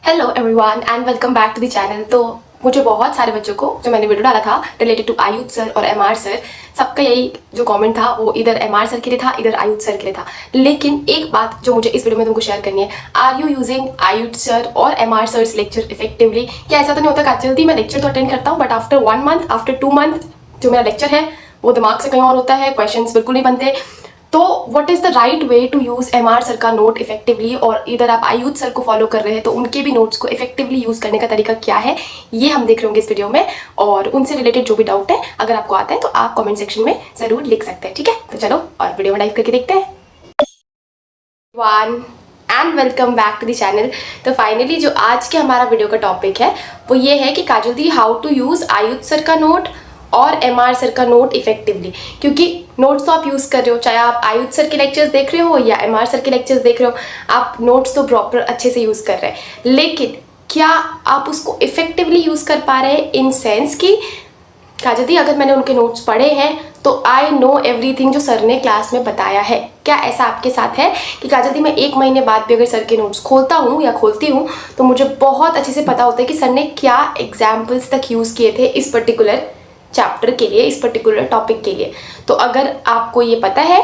Hello everyone and welcome back to the channel. तो मुझे बहुत सारे बच्चों को जो मैंने वीडियो डाला था रिलेटेड टू आयुध सर और एमआर सर, सबका यही जो कमेंट था वो इधर एमआर सर के लिए था, इधर आयुध सर के लिए था। लेकिन एक बात जो मुझे इस वीडियो में तुमको शेयर करनी है, आर यू यूजिंग आयुध सर और एमआर सर्स लेक्चर इफेक्टिवली? क्या ऐसा तो नहीं होता कि जल्दी मैं लेक्चर तो अटेंड करता हूँ but after 1 month, after 2 month जो मेरा लेक्चर है वो दिमाग से कहीं और होता है, क्वेश्चंस बिल्कुल नहीं बनते। तो what is the right way to use MR sir का नोट इफेक्टिवली, और इधर आप आयुध सर को फॉलो कर रहे हैं तो उनके भी नोट्स को इफेक्टिवली यूज़ करने का तरीका क्या है, ये हम देख रहे होंगे इस वीडियो में। और उनसे रिलेटेड जो भी डाउट है अगर आपको आता है तो आप कमेंट सेक्शन में ज़रूर लिख सकते हैं, ठीक है? तो चलो और वीडियो में डाइव करके देखते हैं। One and welcome back to the channel. तो फाइनली जो आज के हमारा वीडियो का टॉपिक है वो ये है कि काजल दी, हाउ टू यूज़ आयुध सर का नोट और एमआर सर का नोट इफेक्टिवली। क्योंकि नोट्स तो आप यूज़ कर रहे हो, चाहे आप आयुध सर के लेक्चर्स देख रहे हो या एमआर सर के लेक्चर्स देख रहे हो, आप नोट्स तो प्रॉपर अच्छे से यूज़ कर रहे हैं, लेकिन क्या आप उसको इफेक्टिवली यूज़ कर पा रहे हैं? इन सेंस कि काजल दी, अगर मैंने उनके नोट्स पढ़े हैं तो आई नो एवरीथिंग जो सर ने क्लास में बताया है। क्या ऐसा आपके साथ है कि काजल दी, मैं 1 महीने बाद भी अगर सर के नोट्स खोलता हूँ या खोलती हूँ तो मुझे बहुत अच्छे से पता होता है कि सर ने क्या एग्जाम्पल्स तक यूज़ किए थे इस पर्टिकुलर चैप्टर के लिए, इस पर्टिकुलर टॉपिक के लिए? तो अगर आपको ये पता है,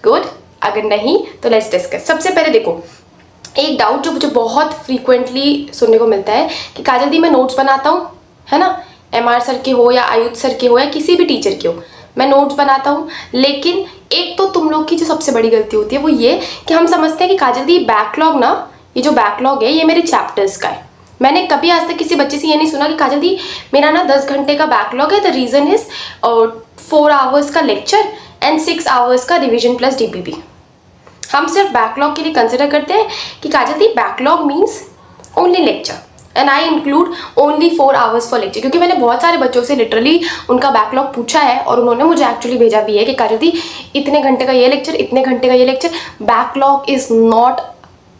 गुड। अगर नहीं तो लेट्स डिस्कस। सबसे पहले देखो, एक डाउट जो मुझे बहुत फ्रीक्वेंटली सुनने को मिलता है कि काजल दी, मैं नोट्स बनाता हूँ, है ना, एमआर सर के हो या आयुध सर के हो या किसी भी टीचर के हो, मैं नोट्स बनाता हूँ, लेकिन एक तो तुम लोग की जो सबसे बड़ी गलती होती है वो ये कि हम समझते हैं कि काजल दी बैकलॉग ना, ये जो बैकलॉग है ये मेरे चैप्टर्स का है। मैंने कभी आज तक किसी बच्चे से ये नहीं सुना कि काजल दी, मेरा ना 10 घंटे का बैकलॉग है, द रीज़न इज 4 आवर्स का लेक्चर एंड 6 आवर्स का रिविजन प्लस डीपीपी। हम सिर्फ बैकलॉग के लिए कंसिडर करते हैं कि Kajal the backlog means only lecture and I include only 4 hours for lecture. क्योंकि मैंने बहुत सारे बच्चों से लिटरली उनका बैकलॉग पूछा है और उन्होंने मुझे एक्चुअली भेजा भी है कि काजल दी, इतने घंटे का ये लेक्चर, इतने घंटे का ये lecture. Backlog is not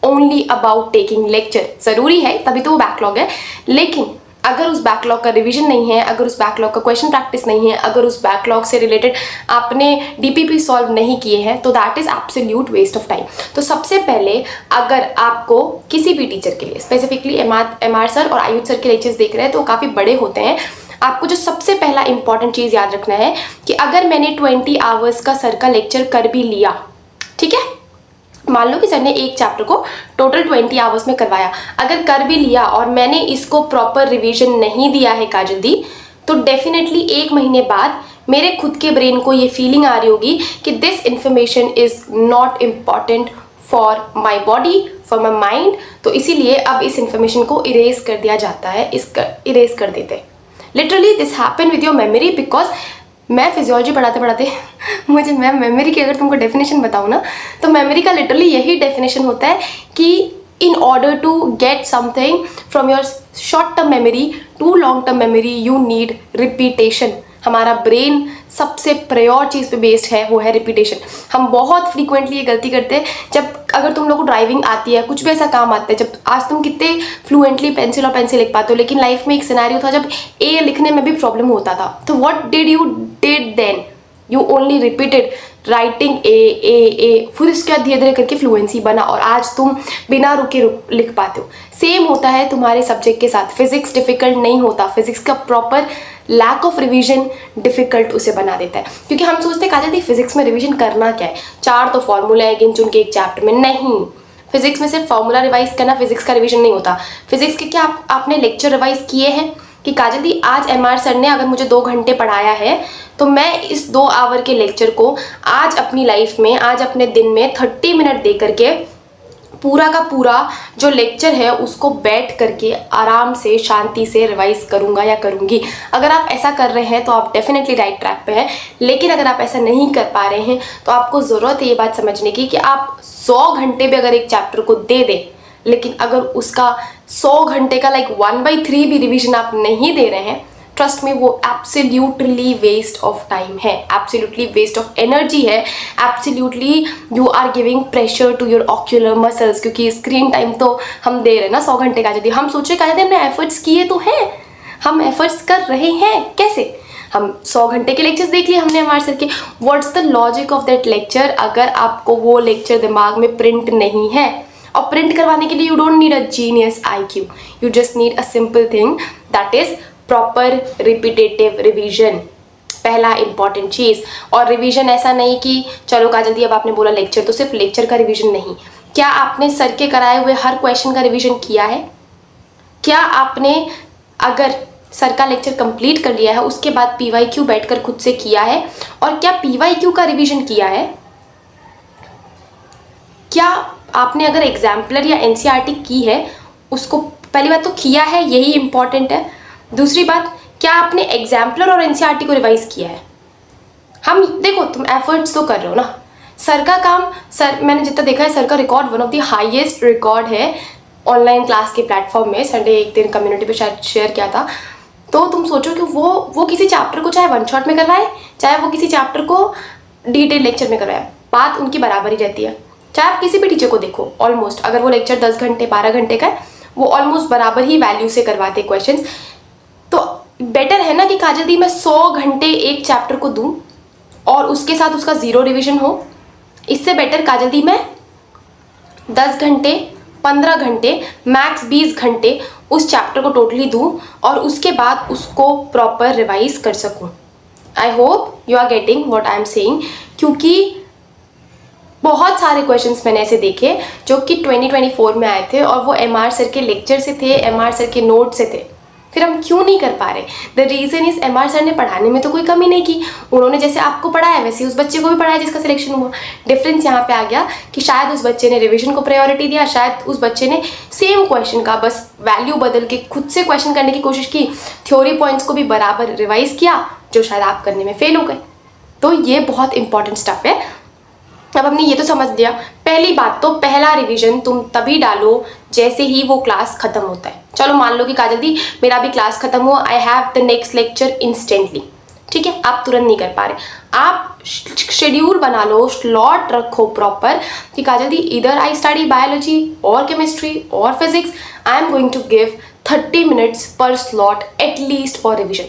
only about taking lecture. ज़रूरी है तभी तो वो बैकलॉग है, लेकिन अगर उस बैकलॉग का रिवीजन नहीं है, अगर उस बैकलॉग का क्वेश्चन प्रैक्टिस नहीं है, अगर उस बैकलॉग से रिलेटेड आपने डीपीपी सॉल्व नहीं किए हैं तो that is absolute waste of time. तो सबसे पहले अगर आपको किसी भी टीचर के लिए, स्पेसिफिकली एमआर सर और आयुध सर के लेक्चर्स देख रहे हैं तो काफ़ी बड़े होते हैं, आपको जो सबसे पहला इंपॉर्टेंट चीज़ याद रखना है कि अगर मैंने 20 आवर्स का सर का लेक्चर कर भी लिया, ठीक है, मान लो कि सर ने एक चैप्टर को टोटल 20 आवर्स में करवाया, अगर कर भी लिया और मैंने इसको प्रॉपर रिवीजन नहीं दिया है काजल दी, तो डेफिनेटली 1 महीने बाद मेरे खुद के ब्रेन को ये फीलिंग आ रही होगी कि this information is not important for my body, for my mind. तो इसीलिए अब इस इंफॉर्मेशन को इरेज कर दिया जाता है, इरेज कर देते हैं। Literally this happen with your memory, because मैं फिजियोलॉजी पढ़ाते पढ़ाते मुझे, मैं मेमोरी की अगर तुमको डेफिनेशन बताऊँ ना, तो मेमोरी का लिटरली यही डेफिनेशन होता है कि in order to get something from your short term memory to long term memory you need repetition. हमारा ब्रेन सबसे प्रायोर चीज़ पे बेस्ड है, वो है रिपीटेशन। हम बहुत फ्रीक्वेंटली ये गलती करते हैं, जब अगर तुम लोग को ड्राइविंग आती है, कुछ भी ऐसा काम आता है, जब आज तुम कितने फ्लुएंटली पेंसिल और पेंसिल लिख पाते हो, लेकिन लाइफ में एक सिनेरियो था जब ए लिखने में भी प्रॉब्लम होता था, तो what did you did then? You only repeated writing a, फिर इसके बाद धीरे धीरे करके फ्लुएंसी बना और आज तुम बिना रुके लिख पाते हो। सेम होता है तुम्हारे सब्जेक्ट के साथ। फिजिक्स डिफिकल्ट नहीं होता, फिजिक्स का proper lack of revision difficult उसे बना देता है। क्योंकि हम सोचते हैं काजल दी फिजिक्स में रिवीजन करना क्या है, 4 तो फॉर्मूला है गिन चुन के एक चैप्टर में। नहीं, फिजिक्स में सिर्फ फॉर्मूला रिवाइज करना फिजिक्स का रिवीजन नहीं होता। फिजिक्स के क्या आपने लेक्चर रिवाइज किए हैं कि काजल दी, आज एमआर सर ने अगर मुझे 2 घंटे पढ़ाया है तो मैं इस 2 आवर के लेक्चर को आज अपनी लाइफ में, आज अपने दिन में 30 मिनट दे करके पूरा का पूरा जो लेक्चर है उसको बैठ करके आराम से शांति से रिवाइज करूँगा या करूँगी। अगर आप ऐसा कर रहे हैं तो आप डेफिनेटली राइट ट्रैक पे हैं, लेकिन अगर आप ऐसा नहीं कर पा रहे हैं तो आपको ज़रूरत है ये बात समझने की कि आप 100 घंटे भी अगर एक चैप्टर को दे दें, लेकिन अगर उसका 100 घंटे का 1/3 भी रिवीजन आप नहीं दे रहे हैं, ट्रस्ट में वो एब्सोल्युटली वेस्ट ऑफ टाइम है, एब्सोल्युटली वेस्ट ऑफ एनर्जी है, absolutely you are giving pressure to your ocular muscles. क्योंकि स्क्रीन टाइम तो हम दे रहे हैं ना 100 घंटे का। यदि हम सोचे कि हमने एफर्ट्स किए तो हैं, हम एफर्ट्स कर रहे हैं, कैसे? हम 100 घंटे के लेक्चर्स देख लिए हमने हमारे सर के, what's the logic of that lecture अगर आपको वो लेक्चर दिमाग में प्रिंट नहीं है? और प्रिंट करवाने के लिए you don't need a genius IQ, you just need a simple thing, that is proper repetitive revision. पहला इंपॉर्टेंट चीज़। और रिवीजन ऐसा नहीं कि चलो काजल दी अब आपने बोला लेक्चर तो सिर्फ लेक्चर का रिवीजन नहीं, क्या आपने सर के कराए हुए हर क्वेश्चन का रिवीजन किया है? क्या आपने अगर सर का लेक्चर कंप्लीट कर लिया है उसके बाद PYQ बैठकर खुद से किया है? और क्या PYQ का रिवीजन किया है? क्या आपने अगर एग्जाम्पलर या NCERT की है उसको पहली बात तो किया है, यही इंपॉर्टेंट है। दूसरी बात, क्या आपने एग्जाम्पलर और NCERT को रिवाइज किया है? हम देखो तुम एफर्ट्स तो कर रहे हो ना। सर का काम, सर मैंने जितना देखा है सर का record one of the highest record है ऑनलाइन क्लास के प्लेटफॉर्म में। संडे एक दिन कम्युनिटी पे शायद शेयर किया था। तो तुम सोचो कि वो किसी चैप्टर को चाहे वन शॉट में करवाए, चाहे वो किसी चैप्टर को डिटेल लेक्चर में करवाए, बात उनकी बराबर ही रहती है। चाहे आप किसी भी टीचर को देखो, ऑलमोस्ट अगर वो लेक्चर 10 घंटे 12 घंटे का है, वो ऑलमोस्ट बराबर ही वैल्यू से करवाते क्वेश्चंस। तो बेटर है ना कि काजल दी मैं 100 घंटे एक चैप्टर को दूं और उसके साथ उसका 0 रिविजन हो। इससे बेटर काजल दी मैं 10 घंटे 15 घंटे मैक्स 20 घंटे उस चैप्टर को टोटली दूं और उसके बाद उसको प्रॉपर रिवाइज कर सकूं। I hope you are getting what I am saying, क्योंकि बहुत सारे क्वेश्चंस मैंने ऐसे देखे जो कि 2024 में आए थे और वो MR सर के लेक्चर से थे, MR सर के नोट से थे। फिर हम क्यों नहीं कर पा रहे? The reason is MR sir ने पढ़ाने में तो कोई कमी नहीं की, उन्होंने जैसे आपको पढ़ाया वैसे उस बच्चे को भी पढ़ाया जिसका सिलेक्शन हुआ। डिफरेंस यहाँ पे आ गया कि शायद उस बच्चे ने रिवीजन को प्रायोरिटी दिया, शायद उस बच्चे ने सेम क्वेश्चन का बस वैल्यू बदल के खुद से क्वेश्चन करने की कोशिश की, थ्योरी पॉइंट्स को भी बराबर रिवाइज किया, जो शायद आप करने में फेल हो गए। तो ये बहुत इंपॉर्टेंट स्टफ है। अब हमने ये तो समझ लिया। पहली बात तो पहला रिवीजन तुम तभी डालो जैसे ही वो क्लास खत्म होता है। चलो मान लो कि काजल दी मेरा भी क्लास खत्म हुआ, I have the next lecture instantly, ठीक है, आप तुरंत नहीं कर पा रहे, आप शेड्यूल बना लो, स्लॉट रखो प्रॉपर कि काजल दी इधर आई स्टडी बायोलॉजी और केमिस्ट्री और physics, I am going to give 30 minutes पर स्लॉट एटलीस्ट फॉर रिविजन।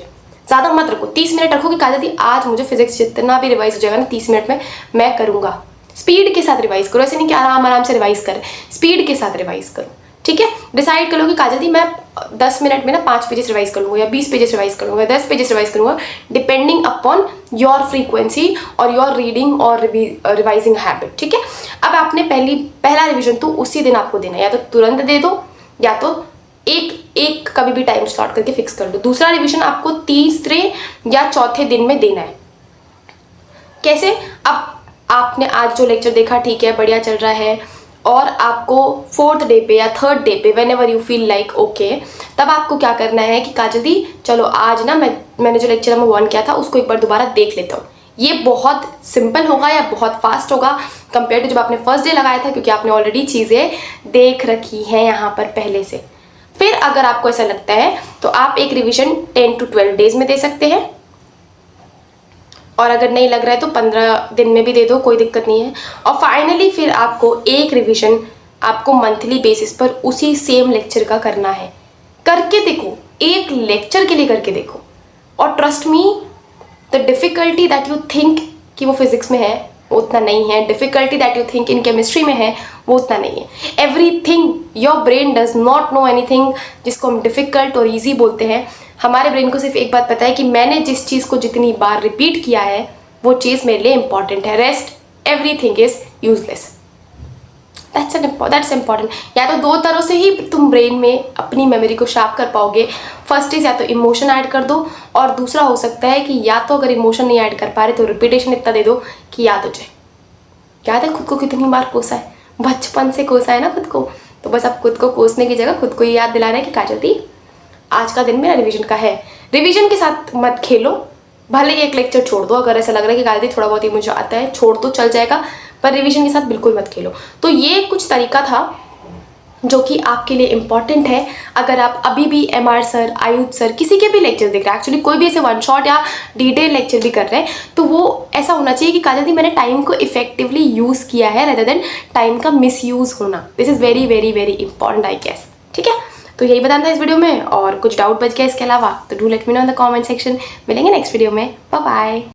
ज़्यादा मत रखो, 30 मिनट रखो कि काजल दी आज मुझे फिजिक्स जितना भी रिवाइज हो जाएगा ना 30 मिनट में मैं करूँगा। स्पीड के साथ रिवाइज करो, ऐसे नहीं कि आराम आराम से रिवाइज करें, स्पीड के साथ रिवाइज करो, ठीक है। डिसाइड कर लो कि काजल दी मैं 10 मिनट में ना 5 पेजेस रिवाइज करूँगा या 20 पेजेस रिवाइज करूँगा, 10 पेजेस रिवाइज करूँगा, डिपेंडिंग अपॉन योर फ्रीक्वेंसी और योर रीडिंग और रिवाइजिंग हैबिट, ठीक है। अब आपने पहला रिविजन तो उसी दिन आपको देना है, या तो तुरंत दे दो या तो एक कभी भी टाइम स्लॉट करके फिक्स कर दो। दूसरा रिविजन आपको तीसरे या चौथे दिन में देना है। कैसे? अब आपने आज जो लेक्चर देखा ठीक है, बढ़िया चल रहा है, और आपको 4th डे पे या 3rd डे पे whenever you feel like okay, तब आपको क्या करना है कि काजल दी चलो आज ना मैंने जो लेक्चर नंबर 1 किया था उसको एक बार दोबारा देख लेता हूँ। ये बहुत सिंपल होगा या बहुत फास्ट होगा कंपेयर टू जब आपने फर्स्ट डे लगाया था, क्योंकि आपने ऑलरेडी चीज़ें देख रखी हैं यहाँ पर पहले से। फिर अगर आपको ऐसा लगता है तो आप एक रिविजन 10 to 12 डेज में दे सकते हैं, और अगर नहीं लग रहा है तो 15 दिन में भी दे दो, कोई दिक्कत नहीं है। और फाइनली फिर आपको एक रिवीजन आपको मंथली बेसिस पर उसी सेम लेक्चर का करना है। करके देखो, एक लेक्चर के लिए करके देखो, और trust me the difficulty that you think कि वो फिजिक्स में है वो उतना नहीं है, difficulty that you think in chemistry में है वो उतना नहीं है। Everything your brain does not know anything, जिसको हम डिफ़िकल्ट और ईजी बोलते हैं। हमारे ब्रेन को सिर्फ एक बात पता है कि मैंने जिस चीज़ को जितनी बार रिपीट किया है वो चीज़ मेरे लिए इंपॉर्टेंट है, rest everything is useless. That's important. या तो 2 तरह से ही तुम ब्रेन में अपनी मेमोरी को शार्प कर पाओगे। फर्स्ट इज या तो इमोशन ऐड कर दो, और दूसरा हो सकता है कि या तो अगर इमोशन नहीं ऐड कर पा रहे तो रिपीटेशन इतना दे दो कि याद हो जाए। याद है खुद को कितनी बार कोसा है, बचपन से कोसा है ना खुद को, तो बस अब खुद को कोसने की जगह खुद को ये याद दिलाना है कि काजल दी आज का दिन मेरा रिवीजन का है। रिवीजन के साथ मत खेलो, भले ही एक लेक्चर छोड़ दो, अगर ऐसा लग रहा है कि काजल दी थोड़ा बहुत ही मुझे आता है छोड़ दो चल जाएगा, पर रिवीजन के साथ बिल्कुल मत खेलो। तो ये कुछ तरीका था जो कि आपके लिए इम्पॉर्टेंट है। अगर आप अभी भी MR सर, आयुध सर, किसी के भी लेक्चर देख रहे हैं, एक्चुअली कोई भी ऐसे वन शॉट या डिटेल लेक्चर भी कर रहे हैं, तो वो ऐसा होना चाहिए कि काजल दी मैंने टाइम को इफेक्टिवली यूज़ किया है रेदर देन टाइम का मिसयूज़ होना। This is very very very important I guess, ठीक है। तो यही बताना था इस वीडियो में, और कुछ डाउट बच गया इसके अलावा तो do let me know in the comment section. मिलेंगे नेक्स्ट वीडियो में, बाय बाय।